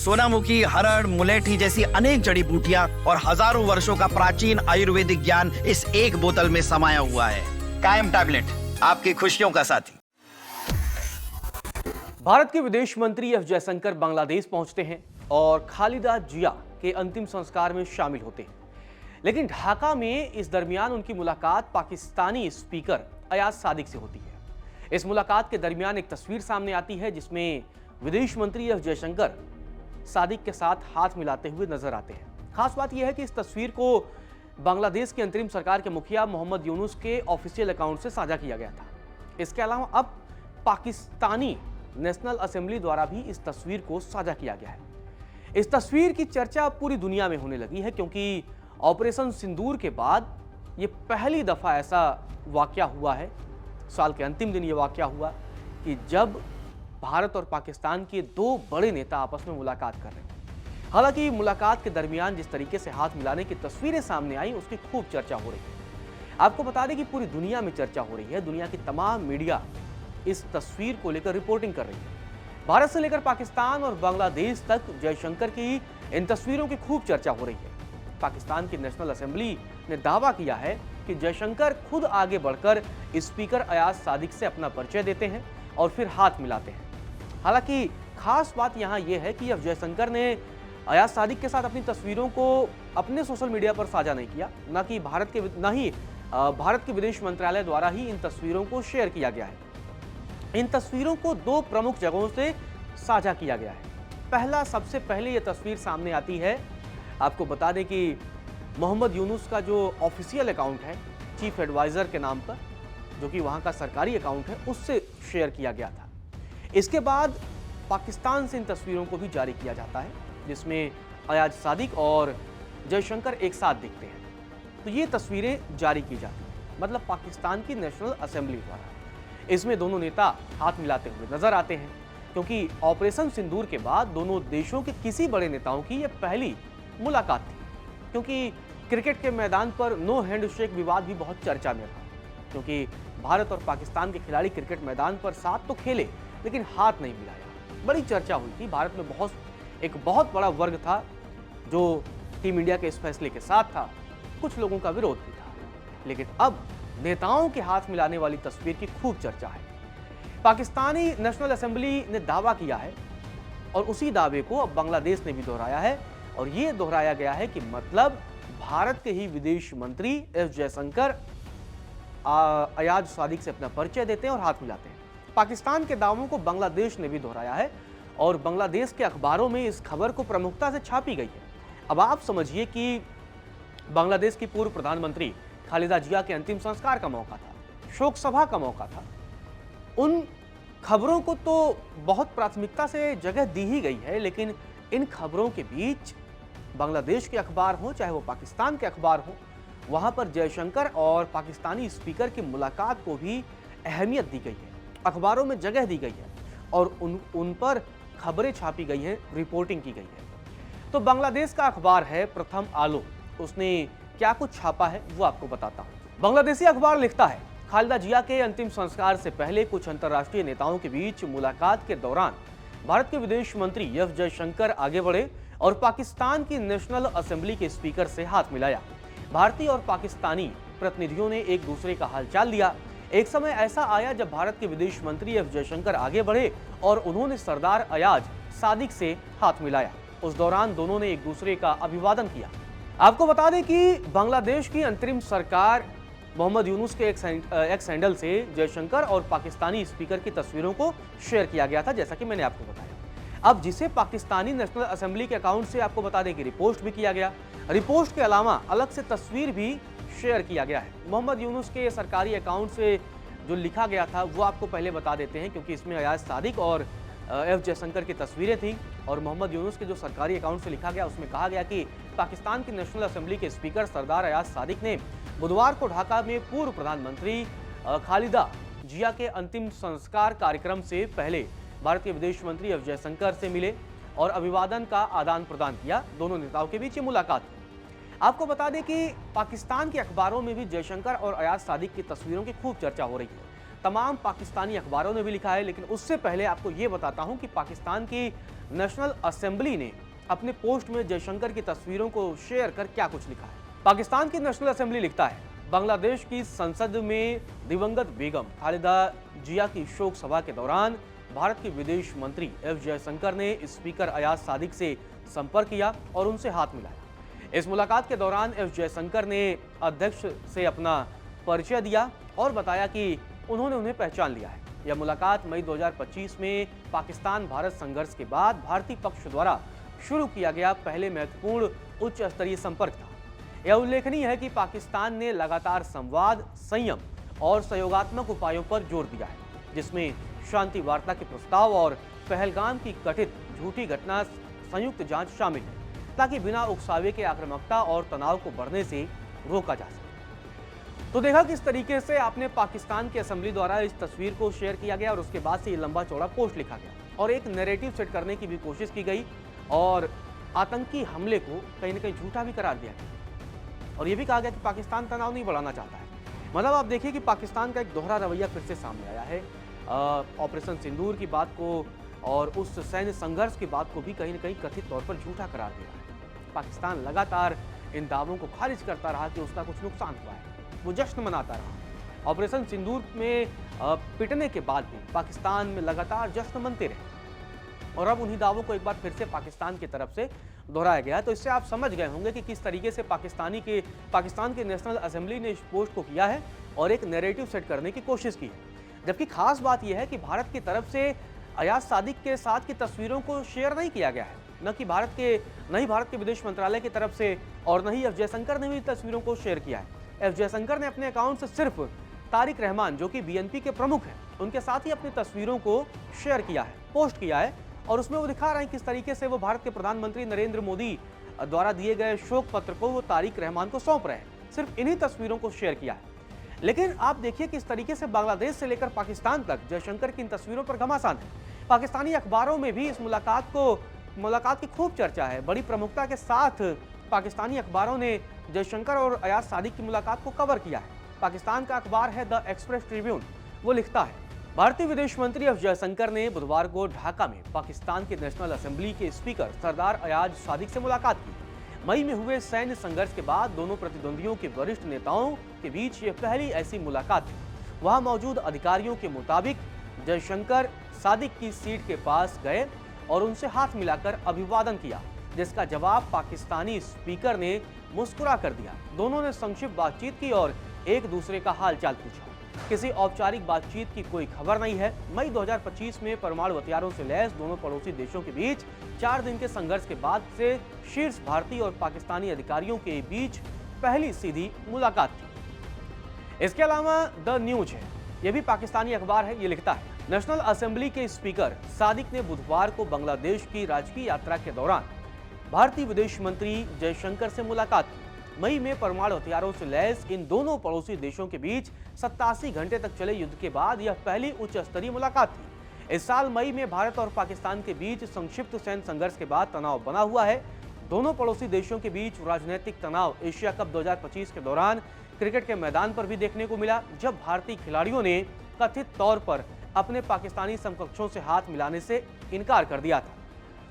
सोनामुखी, हरड़, मुलेठी जैसी अनेक जड़ी बूटियां और हजारों वर्षों का प्राचीन आयुर्वेदिक ज्ञान इस एक बोतल में समाया हुआ है। कायम टैबलेट, आपकी खुशियों का साथी। भारत के विदेश मंत्री एस जयशंकर बांग्लादेश पहुंचते हैं और खालिदा जिया के अंतिम संस्कार में शामिल होते हैं। लेकिन ढाका में इस दरमियान उनकी मुलाकात पाकिस्तानी स्पीकर अयाज सादिक से होती है। इस मुलाकात के दरमियान एक तस्वीर सामने आती है जिसमें विदेश मंत्री एस जयशंकर सादिक के साथ हाथ मिलाते हुए नजर आते हैं। खास बात यह है कि इस तस्वीर को बांग्लादेश की अंतरिम सरकार के मुखिया मोहम्मद यूनुस के ऑफिशियल अकाउंट से साझा किया गया था। इसके अलावा अब पाकिस्तानी नेशनल असेंबली द्वारा भी इस तस्वीर को साझा किया गया है। इस तस्वीर की चर्चा पूरी दुनिया में होने लगी है क्योंकि ऑपरेशन सिंदूर के बाद ये पहली दफा ऐसा वाकया हुआ है, साल के अंतिम दिन ये वाकया हुआ कि जब भारत और पाकिस्तान के दो बड़े नेता आपस में मुलाकात कर रहे हैं। हालांकि मुलाकात के दरमियान जिस तरीके से हाथ मिलाने की तस्वीरें सामने आई उसकी खूब चर्चा हो रही है। आपको बता दें कि पूरी दुनिया में चर्चा हो रही है। दुनिया की तमाम मीडिया इस तस्वीर को लेकर रिपोर्टिंग कर रही है। भारत से लेकर पाकिस्तान और बांग्लादेश तक जयशंकर की इन तस्वीरों की खूब चर्चा हो रही है। पाकिस्तान की नेशनल असेंबली ने दावा किया है कि जयशंकर खुद आगे बढ़कर स्पीकर अयाज सादिक से अपना परिचय देते हैं और फिर हाथ मिलाते हैं। हालांकि खास बात यहां यह है कि अब जयशंकर ने अयाज सादिक के साथ अपनी तस्वीरों को अपने सोशल मीडिया पर साझा नहीं किया, न ही भारत के विदेश मंत्रालय द्वारा ही इन तस्वीरों को शेयर किया गया है। इन तस्वीरों को दो प्रमुख जगहों से साझा किया गया है। सबसे पहले यह तस्वीर सामने आती है, आपको बता दें कि मोहम्मद यूनुस का जो ऑफिशियल अकाउंट है चीफ एडवाइजर के नाम पर, जो कि वहां का सरकारी अकाउंट है, उससे शेयर किया गया था। इसके बाद पाकिस्तान से इन तस्वीरों को भी जारी किया जाता है जिसमें अयाज सादिक और जयशंकर एक साथ दिखते हैं। तो ये तस्वीरें जारी की जाती हैं, मतलब पाकिस्तान की नेशनल असेंबली द्वारा। इसमें दोनों नेता हाथ मिलाते हुए नजर आते हैं क्योंकि ऑपरेशन सिंदूर के बाद दोनों देशों के किसी बड़े नेताओं की यह पहली मुलाकात थी। क्योंकि क्रिकेट के मैदान पर नो हैंडशेक विवाद भी बहुत चर्चा में था, क्योंकि भारत और पाकिस्तान के खिलाड़ी क्रिकेट मैदान पर साथ तो खेले लेकिन हाथ नहीं मिलाया। बड़ी चर्चा हुई थी। भारत में एक बहुत बड़ा वर्ग था जो टीम इंडिया के इस फैसले के साथ था, कुछ लोगों का विरोध भी था। लेकिन अब नेताओं के हाथ मिलाने वाली तस्वीर की खूब चर्चा है। पाकिस्तानी नेशनल असेंबली ने दावा किया है और उसी दावे को अब बांग्लादेश ने भी दोहराया है, और यह दोहराया गया है कि मतलब भारत के ही विदेश मंत्री एस जयशंकर अयाज सादिक से अपना परिचय देते हैं और हाथ मिलाते हैं। पाकिस्तान के दावों को बांग्लादेश ने भी दोहराया है और बांग्लादेश के अखबारों में इस खबर को प्रमुखता से छापी गई है। अब आप समझिए कि बांग्लादेश की पूर्व प्रधानमंत्री खालिदा जिया के अंतिम संस्कार का मौका था, शोक सभा का मौका था। उन खबरों को तो बहुत प्राथमिकता से जगह दी ही गई है, लेकिन इन खबरों के बीच बांग्लादेश के अखबार हो चाहे वो पाकिस्तान के अखबार हो, वहां पर जयशंकर और पाकिस्तानी स्पीकर की मुलाकात को भी अहमियत दी गई है, अखबारों में जगह दी गई है और उन पर खबरें छापी गई हैं, रिपोर्टिंग की गई है। तो बांग्लादेश का अखबार है प्रथम आलो, उसने क्या कुछ छापा है वो आपको बताता हूं। बांग्लादेशी अखबार लिखता है, खालिदा जिया के अंतिम संस्कार से पहले कुछ अंतर्राष्ट्रीय नेताओं के बीच मुलाकात के दौरान भारत के विदेश मंत्री एस जयशंकर आगे बढ़े और पाकिस्तान की नेशनल असेंबली के स्पीकर से हाथ मिलाया। भारतीय और पाकिस्तानी प्रतिनिधियों ने एक दूसरे का हालचाल लिया। एक समय ऐसा आया जब भारत के विदेश मंत्री एस जयशंकर आगे बढ़े और उन्होंने सरदार अयाज सादिक से हाथ मिलाया। उस दौरान दोनों ने एक दूसरे का अभिवादन किया। आपको बता दें कि बांग्लादेश की अंतरिम सरकार मोहम्मद यूनुस के एक्स हैंडल से जयशंकर और पाकिस्तानी स्पीकर की तस्वीरों को शेयर किया गया था, जैसा कि मैंने आपको बताया। अब जिसे पाकिस्तानी नेशनल असेंबली के अकाउंट से आपको बता दें कि रिपोस्ट भी किया गया। रिपोस्ट के अलावा अलग से तस्वीर भी शेयर किया गया है। मोहम्मद यूनुस के सरकारी अकाउंट से जो लिखा गया था वो आपको पहले बता देते हैं, क्योंकि इसमें अयाज सादिक और एस जयशंकर की तस्वीरें थी। और मोहम्मद यूनुस के जो सरकारी अकाउंट से लिखा गया उसमें कहा गया कि पाकिस्तान की नेशनल असेंबली के स्पीकर सरदार अयाज सादिक ने बुधवार को ढाका में पूर्व प्रधानमंत्री खालिदा जिया के अंतिम संस्कार कार्यक्रम से पहले भारत के विदेश मंत्री एस जयशंकर से मिले और अभिवादन का आदान प्रदान किया। दोनों नेताओं के बीच ये मुलाकात हुई। आपको बता दें कि पाकिस्तान के अखबारों में भी जयशंकर और अयाज सादिक की तस्वीरों की खूब चर्चा हो रही है। तमाम पाकिस्तानी अखबारों ने भी लिखा है, लेकिन उससे पहले आपको ये बताता हूं कि पाकिस्तान की नेशनल असेंबली ने अपने पोस्ट में जयशंकर की तस्वीरों को शेयर कर क्या कुछ लिखा है। पाकिस्तान की नेशनल असेंबली लिखता है, बांग्लादेश की संसद में दिवंगत बेगम खालिदा जिया की शोक सभा के दौरान भारत के विदेश मंत्री एस जयशंकर ने स्पीकर अयाज सादिक से संपर्क किया और उनसे हाथ मिलाया। इस मुलाकात के दौरान एस जयशंकर ने अध्यक्ष से अपना परिचय दिया और बताया कि उन्होंने उन्हें पहचान लिया है। यह मुलाकात मई 2025 में पाकिस्तान भारत संघर्ष के बाद भारतीय पक्ष द्वारा शुरू किया गया पहले महत्वपूर्ण उच्च स्तरीय संपर्क था। यह उल्लेखनीय है कि पाकिस्तान ने लगातार संवाद, संयम और सहयोगात्मक उपायों पर जोर दिया है, जिसमें शांति वार्ता के प्रस्ताव और पहलगाम की कथित झूठी घटना संयुक्त जांच शामिल है, ताकि बिना उकसावे के आक्रामकता और तनाव को बढ़ने से रोका जा सके। तो देखा किस तरीके से आपने पाकिस्तान की असेंबली द्वारा इस तस्वीर को शेयर किया गया और उसके बाद से ये लंबा चौड़ा पोस्ट लिखा गया और एक नैरेटिव सेट करने की भी कोशिश की गई और आतंकी हमले को कहीं ना कहीं झूठा भी करार दिया गया और ये भी कहा गया कि पाकिस्तान तनाव नहीं बढ़ाना चाहता है। मतलब आप देखिए कि पाकिस्तान का एक दोहरा रवैया फिर से सामने आया है। ऑपरेशन सिंदूर की बात को और उस सैन्य संघर्ष की बात को भी कहीं ना कहीं कथित तौर पर झूठा करार दे रहा है। पाकिस्तान लगातार इन दावों को खारिज करता रहा कि उसका कुछ नुकसान हुआ है, वो जश्न मनाता रहा। ऑपरेशन सिंदूर में पिटने के बाद भी पाकिस्तान में लगातार जश्न मनते रहे और अब उन्हीं दावों को एक बार फिर से पाकिस्तान की तरफ से दोहराया गया। तो इससे आप समझ गए होंगे कि किस तरीके से पाकिस्तान की नेशनल असेंबली ने इस पोस्ट को किया है और एक नैरेटिव सेट करने की कोशिश की है। जबकि खास बात यह है कि भारत की तरफ से अयाज सादिक के साथ की तस्वीरों को शेयर नहीं किया गया है, न ही भारत के विदेश मंत्रालय की तरफ से और न ही एस जयशंकर ने भी तस्वीरों को शेयर किया है। एस जयशंकर ने अपने अकाउंट से सिर्फ तारिक रहमान, जो कि बीएनपी के प्रमुख हैं, उनके साथ ही अपनी तस्वीरों को शेयर किया है, पोस्ट किया है और उसमें वो दिखा रहे हैं किस तरीके से वो भारत के प्रधानमंत्री नरेंद्र मोदी द्वारा दिए गए शोक पत्र को वो तारिक रहमान को सौंप रहे हैं। सिर्फ इन्हीं तस्वीरों को शेयर किया है। लेकिन आप देखिए किस तरीके से बांग्लादेश से लेकर पाकिस्तान तक जयशंकर की इन तस्वीरों पर घमासान है। पाकिस्तानी अखबारों में भी इस मुलाकात की खूब चर्चा है। बड़ी प्रमुखता के साथ पाकिस्तानी अखबारों ने जयशंकर और अयाज सादिक की मुलाकात को कवर किया है। पाकिस्तान का अखबार है द एक्सप्रेस ट्रिब्यून, वो लिखता है, भारतीय विदेश मंत्री एस जयशंकर ने बुधवार को ढाका में पाकिस्तान की नेशनल असेंबली के स्पीकर सरदार अयाज सादिक से मुलाकात की। मई में हुए सैन्य संघर्ष के बाद दोनों प्रतिद्वंदियों के वरिष्ठ नेताओं के बीच यह पहली ऐसी मुलाकात थी। वहां मौजूद अधिकारियों के मुताबिक जयशंकर सादिक की सीट के पास गए और उनसे हाथ मिलाकर अभिवादन किया, जिसका जवाब पाकिस्तानी स्पीकर ने मुस्कुरा कर दिया। दोनों ने संक्षिप्त बातचीत की और एक दूसरे का हालचाल पूछा। किसी औपचारिक बातचीत की कोई खबर नहीं है। मई 2025 में परमाणु हथियारों से लैस दोनों पड़ोसी देशों के बीच 4 दिन के संघर्ष के बाद से शीर्ष भारतीय और पाकिस्तानी अधिकारियों के बीच पहली सीधी मुलाकात थी। इसके अलावा द न्यूज है, यह भी पाकिस्तानी अखबार है, ये लिखता है, नेशनल असेंबली के स्पीकर सादिक ने बुधवार को बांग्लादेश की राजकीय यात्रा के दौरान भारतीय विदेश मंत्री जयशंकर से मुलाकात की। मई में परमाणु हथियारों से लैस इन दोनों पड़ोसी देशों के बीच 87 घंटे तक चले युद्ध के बाद यह पहली उच्च स्तरीय मुलाकात थी। इस साल मई में भारत और पाकिस्तान के बीच संक्षिप्त सैन्य संघर्ष के बाद तनाव बना हुआ है। दोनों पड़ोसी देशों के बीच राजनीतिक तनाव एशिया कप 2025 के दौरान क्रिकेट के मैदान पर भी देखने को मिला, जब भारतीय खिलाड़ियों ने कथित तौर पर अपने पाकिस्तानी समकक्षों से हाथ मिलाने से इनकार कर दिया था।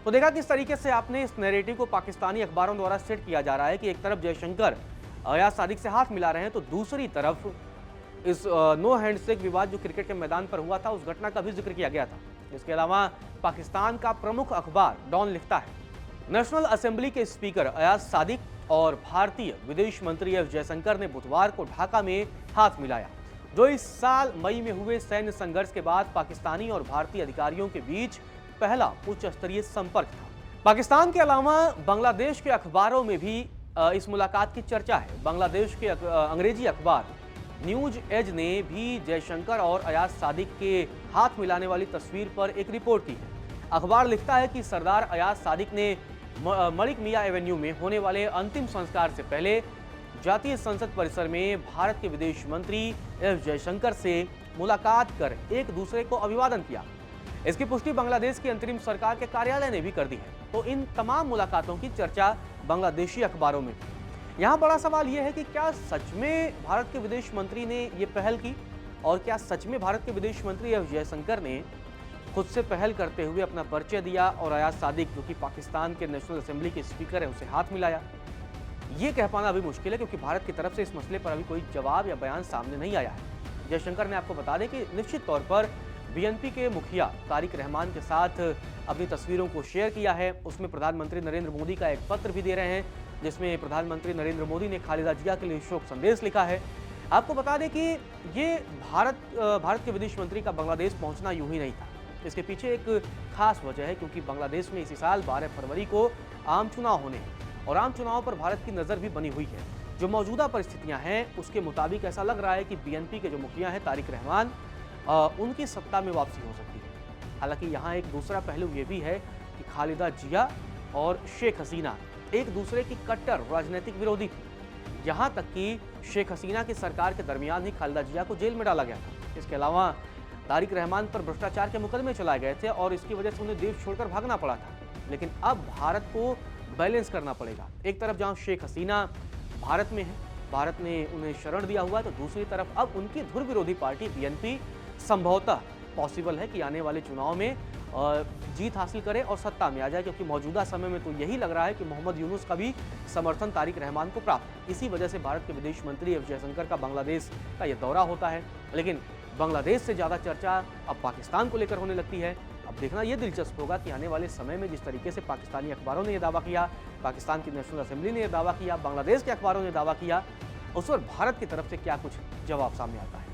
तो देखा किस तरीके से आपने इस नैरेटिव को पाकिस्तानी अखबारों द्वारा सेट किया जा रहा है कि एक तरफ जयशंकर अयाज सादिक से हाथ मिला रहे हैं, तो दूसरी तरफ इस नो हैंडशेक विवाद जो क्रिकेट के मैदान पर हुआ था, उस घटना का भी जिक्र किया गया था। इसके अलावा पाकिस्तान का प्रमुख अखबार डॉन लिखता है, नेशनल असेंबली के स्पीकर अयाज सादिक और भारतीय विदेश मंत्री एस जयशंकर ने बुधवार को ढाका में हाथ मिलाया, जो इस साल मई में हुए सैन्य संघर्ष के बाद पाकिस्तानी और भारतीय अधिकारियों के बीच पहला उच्च स्तरीय संपर्क था। पाकिस्तान के अलावा बांग्लादेश के अखबारों में भी इस मुलाकात की चर्चा है। बांग्लादेश के अंग्रेजी अखबार न्यूज एज ने भी जयशंकर और अयाज सादिक के हाथ मिलाने वाली तस्वीर पर एक रिपोर्ट की है। अखबार लिखता है कि सरदार अयाज सादिक ने मलिक मियां एवेन्यू में होने वाले अंतिम संस्कार से पहले जातीय संसद परिसर में भारत के विदेश मंत्री एस जयशंकर से मुलाकात कर एक दूसरे को अभिवादन किया। इसकी पुष्टि बांग्लादेश की अंतरिम सरकार के कार्यालय ने भी कर दी है। तो इन तमाम मुलाकातों की चर्चा बांग्लादेशी अखबारों में थी। यहाँ बड़ा सवाल यह है कि क्या सच में भारत के विदेश मंत्री ने ये पहल की और क्या सच में भारत के विदेश मंत्री एस जयशंकर ने खुद से पहल करते हुए अपना परिचय दिया और अयाज सादिक, जो कि पाकिस्तान के नेशनल असेंबली के स्पीकर है, उसे हाथ मिलाया। ये कह पाना अभी मुश्किल है क्योंकि भारत की तरफ से इस मसले पर अभी कोई जवाब या बयान सामने नहीं आया है। जयशंकर ने आपको बता दें कि निश्चित तौर पर बीएनपी के मुखिया तारिक रहमान के साथ अपनी तस्वीरों को शेयर किया है। उसमें प्रधानमंत्री नरेंद्र मोदी का एक पत्र भी दे रहे हैं, जिसमें प्रधानमंत्री नरेंद्र मोदी ने खालिदा जिया के लिए शोक संदेश लिखा है। आपको बता दें कि ये भारत के विदेश मंत्री का बांग्लादेश पहुंचना यूं ही नहीं था। इसके पीछे एक खास वजह है, क्योंकि बांग्लादेश में इसी साल 12 फरवरी को आम चुनाव होने हैं और आम चुनाव पर भारत की नज़र भी बनी हुई है। जो मौजूदा परिस्थितियां हैं उसके मुताबिक ऐसा लग रहा है कि बीएनपी के जो मुखिया हैं तारिक रहमान, उनकी सत्ता में वापसी हो सकती है। हालांकि यहाँ एक दूसरा पहलू ये भी है कि खालिदा जिया और शेख हसीना एक दूसरे की कट्टर राजनीतिक विरोधी थी। यहाँ तक कि शेख हसीना की सरकार के दरमियान ही खालिदा जिया को जेल में डाला गया था। इसके अलावा तारिक रहमान पर भ्रष्टाचार के मुकदमे चलाए गए थे और इसकी वजह से उन्हें देश छोड़कर भागना पड़ा था। लेकिन अब भारत को बैलेंस करना पड़ेगा। एक तरफ जहां शेख हसीना भारत में है, भारत ने उन्हें शरण दिया हुआ, तो दूसरी तरफ अब उनकी धुर विरोधी पार्टी बीएनपी संभवतः पॉसिबल है कि आने वाले चुनाव में जीत हासिल करे और सत्ता में आ जाए, क्योंकि मौजूदा समय में तो यही लग रहा है कि मोहम्मद यूनुस का भी समर्थन तारिक रहमान को प्राप्त है। इसी वजह से भारत के विदेश मंत्री एस जयशंकर का बांग्लादेश का यह दौरा होता है। लेकिन बांग्लादेश से ज़्यादा चर्चा अब पाकिस्तान को लेकर होने लगती है। अब देखना यह दिलचस्प होगा कि आने वाले समय में जिस तरीके से पाकिस्तानी अखबारों ने यह दावा किया, पाकिस्तान की नेशनल असेंबली ने यह दावा किया, बांग्लादेश के अखबारों ने दावा किया, उस पर भारत की तरफ से क्या कुछ जवाब सामने आता है।